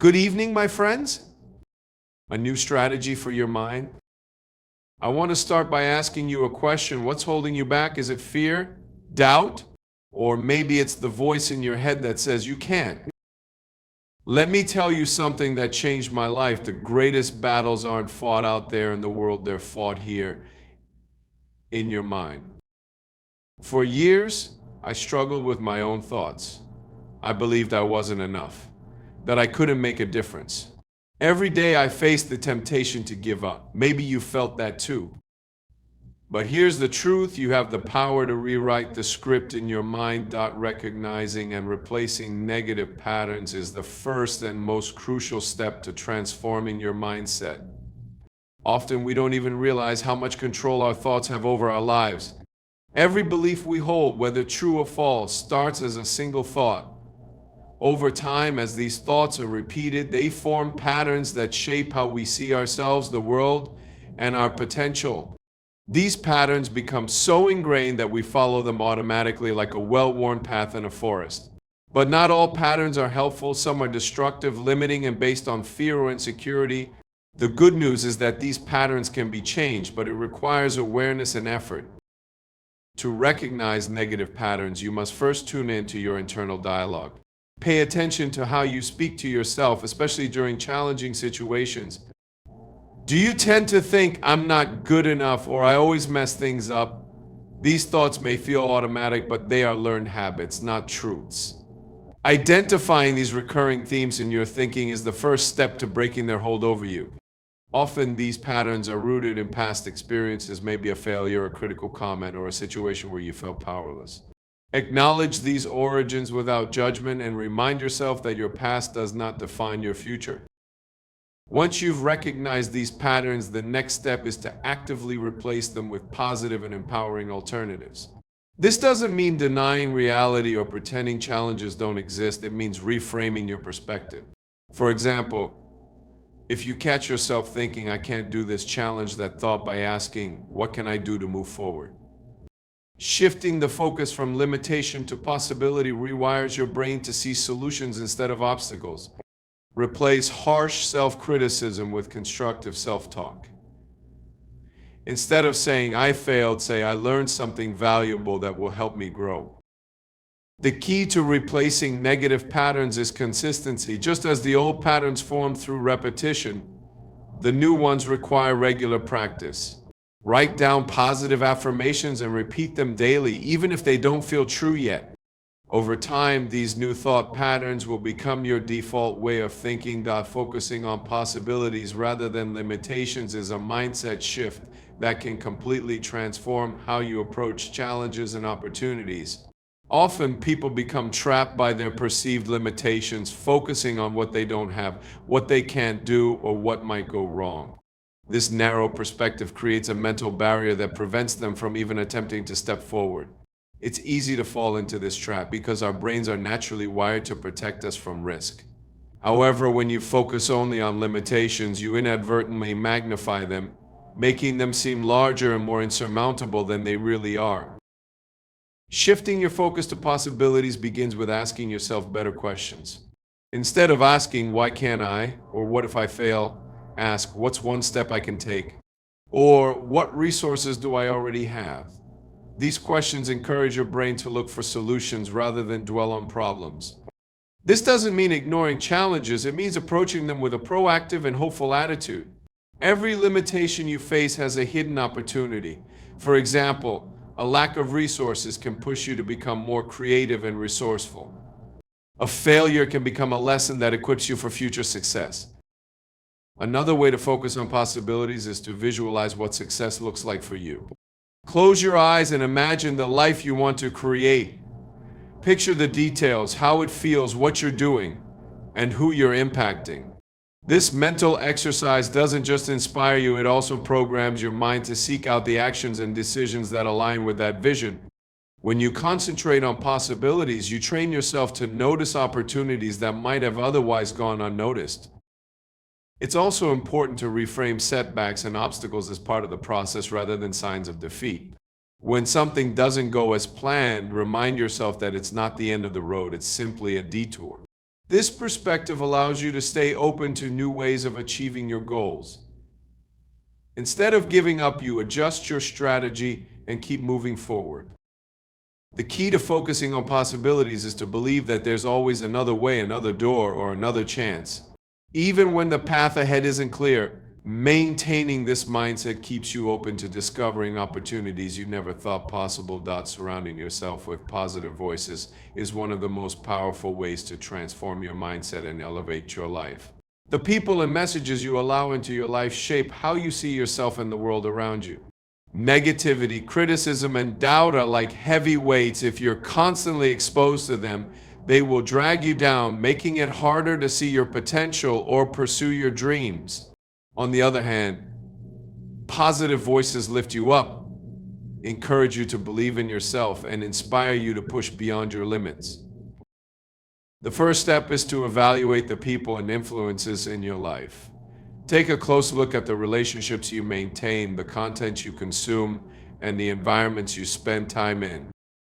Good evening, my friends. A new strategy for your mind. I want to start by asking you a question. What's holding you back? Is it fear, doubt, or maybe it's the voice in your head that says you can't? Let me tell you something that changed my life. The greatest battles aren't fought out there in the world, they're fought here in your mind. For years, I struggled with my own thoughts. I believed I wasn't enough, that I couldn't make a difference. Every day I faced the temptation to give up. Maybe you felt that too. But here's the truth, you have the power to rewrite the script in your mind. Recognizing and replacing negative patterns is the first and most crucial step to transforming your mindset. Often we don't even realize how much control our thoughts have over our lives. Every belief we hold, whether true or false, starts as a single thought. Over time, as these thoughts are repeated, they form patterns that shape how we see ourselves, the world, and our potential. These patterns become so ingrained that we follow them automatically like a well-worn path in a forest. But not all patterns are helpful. Some are destructive, limiting, and based on fear or insecurity. The good news is that these patterns can be changed, but it requires awareness and effort. To recognize negative patterns, you must first tune into your internal dialogue. Pay attention to how you speak to yourself, especially during challenging situations. Do you tend to think, I'm not good enough, or I always mess things up? These thoughts may feel automatic, but they are learned habits, not truths. Identifying these recurring themes in your thinking is the first step to breaking their hold over you. Often these patterns are rooted in past experiences, maybe a failure, a critical comment, or a situation where you felt powerless. Acknowledge these origins without judgment and remind yourself that your past does not define your future. Once you've recognized these patterns, the next step is to actively replace them with positive and empowering alternatives. This doesn't mean denying reality or pretending challenges don't exist. It means reframing your perspective. For example, if you catch yourself thinking, I can't do this, challenge that thought by asking, what can I do to move forward? Shifting the focus from limitation to possibility rewires your brain to see solutions instead of obstacles. Replace harsh self-criticism with constructive self-talk. Instead of saying, I failed, say, I learned something valuable that will help me grow. The key to replacing negative patterns is consistency. Just as the old patterns form through repetition, the new ones require regular practice. Write down positive affirmations and repeat them daily, even if they don't feel true yet. Over time, these new thought patterns will become your default way of thinking. Focusing on possibilities rather than limitations is a mindset shift that can completely transform how you approach challenges and opportunities. Often, people become trapped by their perceived limitations, focusing on what they don't have, what they can't do, or what might go wrong. This narrow perspective creates a mental barrier that prevents them from even attempting to step forward. It's easy to fall into this trap because our brains are naturally wired to protect us from risk. However, when you focus only on limitations, you inadvertently magnify them, making them seem larger and more insurmountable than they really are. Shifting your focus to possibilities begins with asking yourself better questions. Instead of asking, why can't I? Or what if I fail? Ask, what's one step I can take? Or what resources do I already have? These questions encourage your brain to look for solutions rather than dwell on problems. This doesn't mean ignoring challenges, it means approaching them with a proactive and hopeful attitude. Every limitation you face has a hidden opportunity. For example, a lack of resources can push you to become more creative and resourceful. A failure can become a lesson that equips you for future success. Another way to focus on possibilities is to visualize what success looks like for you. Close your eyes and imagine the life you want to create. Picture the details, how it feels, what you're doing, and who you're impacting. This mental exercise doesn't just inspire you, it also programs your mind to seek out the actions and decisions that align with that vision. When you concentrate on possibilities, you train yourself to notice opportunities that might have otherwise gone unnoticed. It's also important to reframe setbacks and obstacles as part of the process rather than signs of defeat. When something doesn't go as planned, remind yourself that it's not the end of the road, it's simply a detour. This perspective allows you to stay open to new ways of achieving your goals. Instead of giving up, you adjust your strategy and keep moving forward. The key to focusing on possibilities is to believe that there's always another way, another door, or another chance. Even when the path ahead isn't clear, maintaining this mindset keeps you open to discovering opportunities you never thought possible. Surrounding yourself with positive voices is one of the most powerful ways to transform your mindset and elevate your life. The people and messages you allow into your life shape how you see yourself and the world around you. Negativity, criticism, and doubt are like heavy weights. If you're constantly exposed to them, they will drag you down, making it harder to see your potential or pursue your dreams. On the other hand, positive voices lift you up, encourage you to believe in yourself, and inspire you to push beyond your limits. The first step is to evaluate the people and influences in your life. Take a close look at the relationships you maintain, the content you consume, and the environments you spend time in.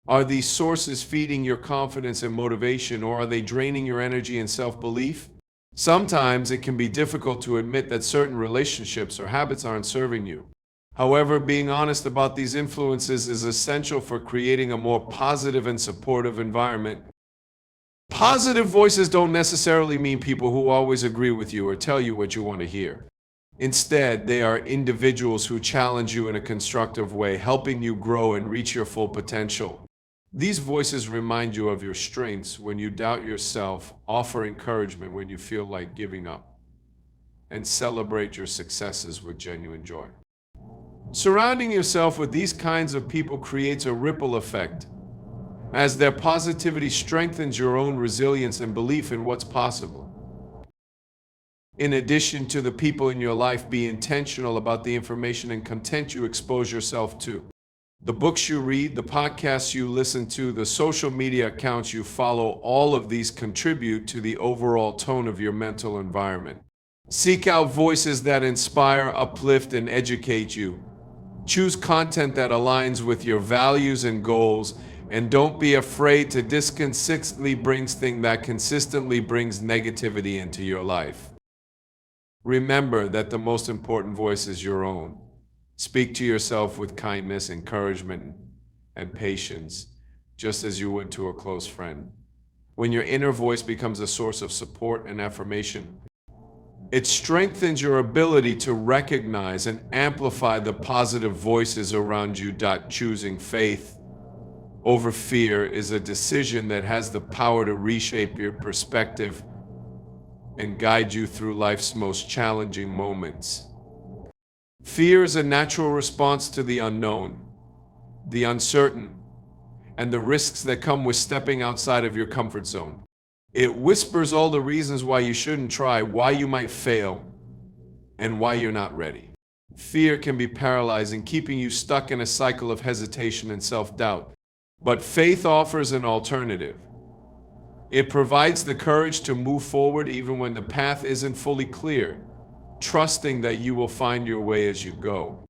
Are these sources feeding your confidence and motivation, or are they draining your energy and self-belief? Sometimes it can be difficult to admit that certain relationships or habits aren't serving you. However, being honest about these influences is essential for creating a more positive and supportive environment. Positive voices don't necessarily mean people who always agree with you or tell you what you want to hear. Instead, they are individuals who challenge you in a constructive way, helping you grow and reach your full potential. These voices remind you of your strengths when you doubt yourself, offer encouragement when you feel like giving up, and celebrate your successes with genuine joy. Surrounding yourself with these kinds of people creates a ripple effect, as their positivity strengthens your own resilience and belief in what's possible. In addition to the people in your life, be intentional about the information and content you expose yourself to. The books you read, the podcasts you listen to, the social media accounts you follow, all of these contribute to the overall tone of your mental environment. Seek out voices that inspire, uplift, and educate you. Choose content that aligns with your values and goals, and don't be afraid to consistently brings negativity into your life. Remember that the most important voice is your own. Speak to yourself with kindness, encouragement, and patience, just as you would to a close friend. When your inner voice becomes a source of support and affirmation, it strengthens your ability to recognize and amplify the positive voices around you. Choosing faith over fear is a decision that has the power to reshape your perspective and guide you through life's most challenging moments. Fear is a natural response to the unknown, the uncertain, and the risks that come with stepping outside of your comfort zone. It whispers all the reasons why you shouldn't try, why you might fail, and why you're not ready. Fear can be paralyzing, keeping you stuck in a cycle of hesitation and self-doubt. But faith offers an alternative. It provides the courage to move forward even when the path isn't fully clear, trusting that you will find your way as you go.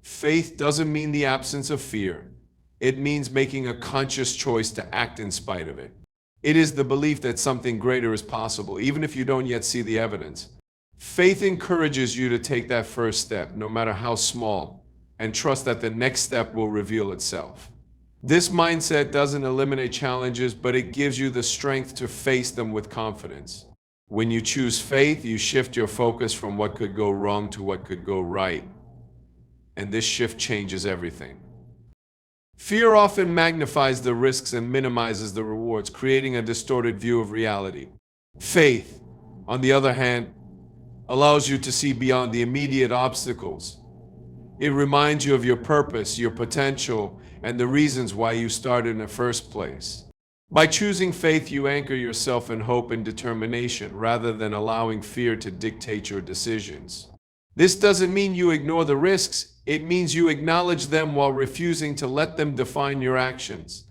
Faith doesn't mean the absence of fear. It means making a conscious choice to act in spite of it. It is the belief that something greater is possible, even if you don't yet see the evidence. Faith encourages you to take that first step, no matter how small, and trust that the next step will reveal itself. This mindset doesn't eliminate challenges, but it gives you the strength to face them with confidence. When you choose faith, you shift your focus from what could go wrong to what could go right. And this shift changes everything. Fear often magnifies the risks and minimizes the rewards, creating a distorted view of reality. Faith, on the other hand, allows you to see beyond the immediate obstacles. It reminds you of your purpose, your potential, and the reasons why you started in the first place. By choosing faith, you anchor yourself in hope and determination rather than allowing fear to dictate your decisions. This doesn't mean you ignore the risks. It means you acknowledge them while refusing to let them define your actions.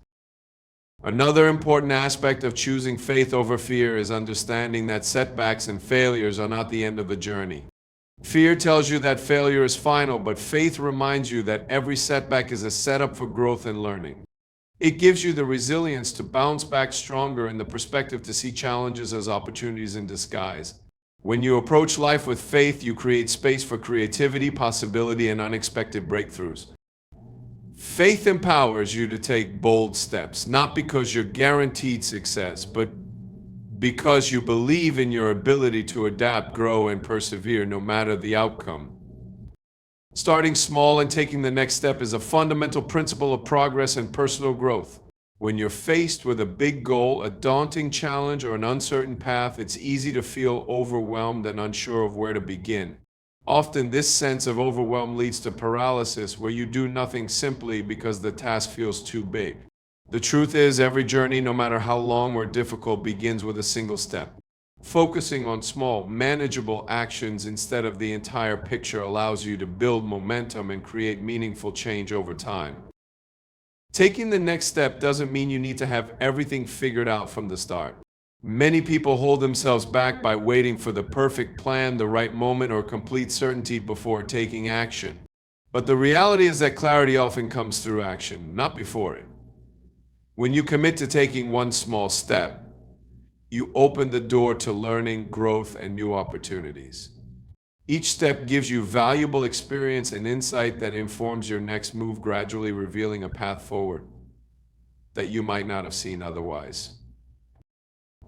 Another important aspect of choosing faith over fear is understanding that setbacks and failures are not the end of the journey. Fear tells you that failure is final, but faith reminds you that every setback is a setup for growth and learning. It gives you the resilience to bounce back stronger and the perspective to see challenges as opportunities in disguise. When you approach life with faith, you create space for creativity, possibility, and unexpected breakthroughs. Faith empowers you to take bold steps, not because you're guaranteed success, but because you believe in your ability to adapt, grow, and persevere no matter the outcome. Starting small and taking the next step is a fundamental principle of progress and personal growth. When you're faced with a big goal, a daunting challenge, or an uncertain path, it's easy to feel overwhelmed and unsure of where to begin. Often, this sense of overwhelm leads to paralysis, where you do nothing simply because the task feels too big. The truth is, every journey, no matter how long or difficult, begins with a single step. Focusing on small, manageable actions instead of the entire picture allows you to build momentum and create meaningful change over time. Taking the next step doesn't mean you need to have everything figured out from the start. Many people hold themselves back by waiting for the perfect plan, the right moment, or complete certainty before taking action. But the reality is that clarity often comes through action, not before it. When you commit to taking one small step, you open the door to learning, growth, and new opportunities. Each step gives you valuable experience and insight that informs your next move, gradually revealing a path forward that you might not have seen otherwise.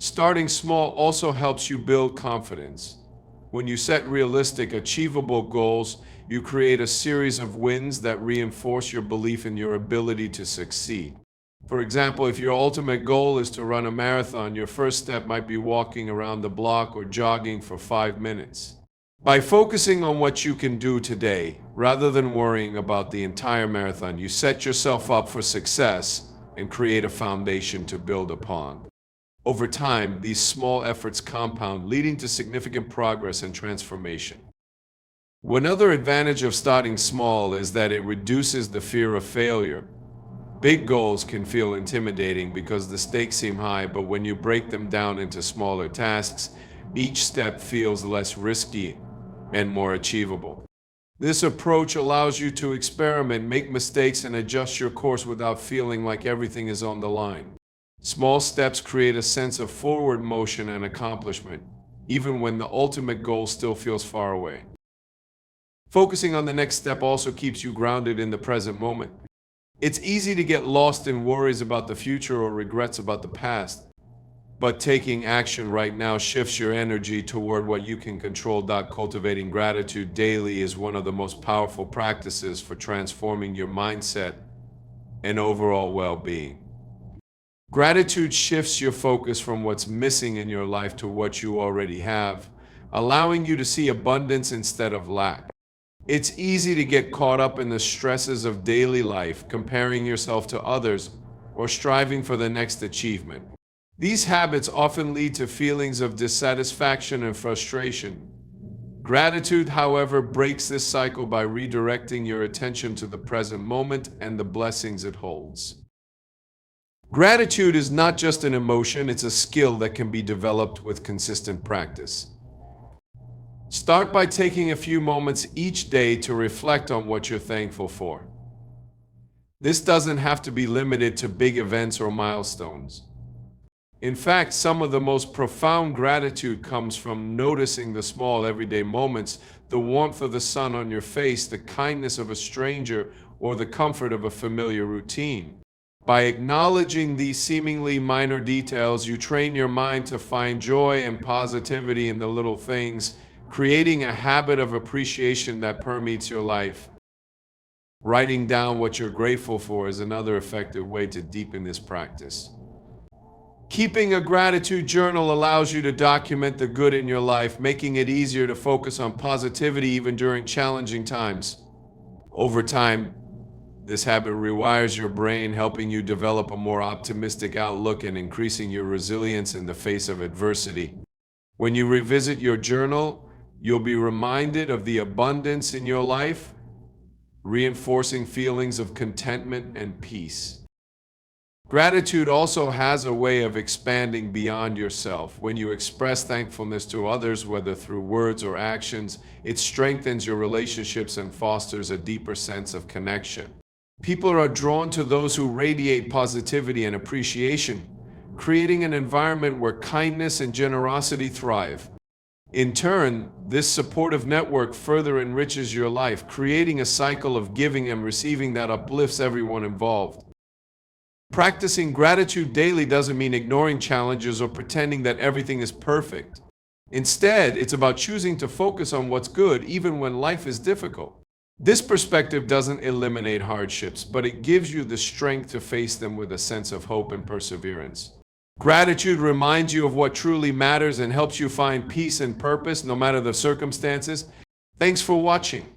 Starting small also helps you build confidence. When you set realistic, achievable goals, you create a series of wins that reinforce your belief in your ability to succeed. For example, if your ultimate goal is to run a marathon, your first step might be walking around the block or jogging for 5 minutes. By focusing on what you can do today, rather than worrying about the entire marathon, you set yourself up for success and create a foundation to build upon. Over time, these small efforts compound, leading to significant progress and transformation. One other advantage of starting small is that it reduces the fear of failure. Big goals can feel intimidating because the stakes seem high, but when you break them down into smaller tasks, each step feels less risky and more achievable. This approach allows you to experiment, make mistakes, and adjust your course without feeling like everything is on the line. Small steps create a sense of forward motion and accomplishment, even when the ultimate goal still feels far away. Focusing on the next step also keeps you grounded in the present moment. It's easy to get lost in worries about the future or regrets about the past, but taking action right now shifts your energy toward what you can control. Cultivating gratitude daily is one of the most powerful practices for transforming your mindset and overall well-being. Gratitude shifts your focus from what's missing in your life to what you already have, allowing you to see abundance instead of lack. It's easy to get caught up in the stresses of daily life, comparing yourself to others or striving for the next achievement. These habits often lead to feelings of dissatisfaction and frustration. Gratitude, however, breaks this cycle by redirecting your attention to the present moment and the blessings it holds. Gratitude is not just an emotion, it's a skill that can be developed with consistent practice. Start by taking a few moments each day to reflect on what you're thankful for. This doesn't have to be limited to big events or milestones. In fact, some of the most profound gratitude comes from noticing the small everyday moments, the warmth of the sun on your face, the kindness of a stranger, or the comfort of a familiar routine. By acknowledging these seemingly minor details, you train your mind to find joy and positivity in the little things, creating a habit of appreciation that permeates your life. Writing down what you're grateful for is another effective way to deepen this practice. Keeping a gratitude journal allows you to document the good in your life, making it easier to focus on positivity even during challenging times. Over time, this habit rewires your brain, helping you develop a more optimistic outlook and increasing your resilience in the face of adversity. When you revisit your journal, you'll be reminded of the abundance in your life, reinforcing feelings of contentment and peace. Gratitude also has a way of expanding beyond yourself. When you express thankfulness to others, whether through words or actions, it strengthens your relationships and fosters a deeper sense of connection. People are drawn to those who radiate positivity and appreciation, creating an environment where kindness and generosity thrive. In turn, this supportive network further enriches your life, creating a cycle of giving and receiving that uplifts everyone involved. Practicing gratitude daily doesn't mean ignoring challenges or pretending that everything is perfect. Instead, it's about choosing to focus on what's good even when life is difficult. This perspective doesn't eliminate hardships, but it gives you the strength to face them with a sense of hope and perseverance. Gratitude reminds you of what truly matters and helps you find peace and purpose no matter the circumstances. Thanks for watching.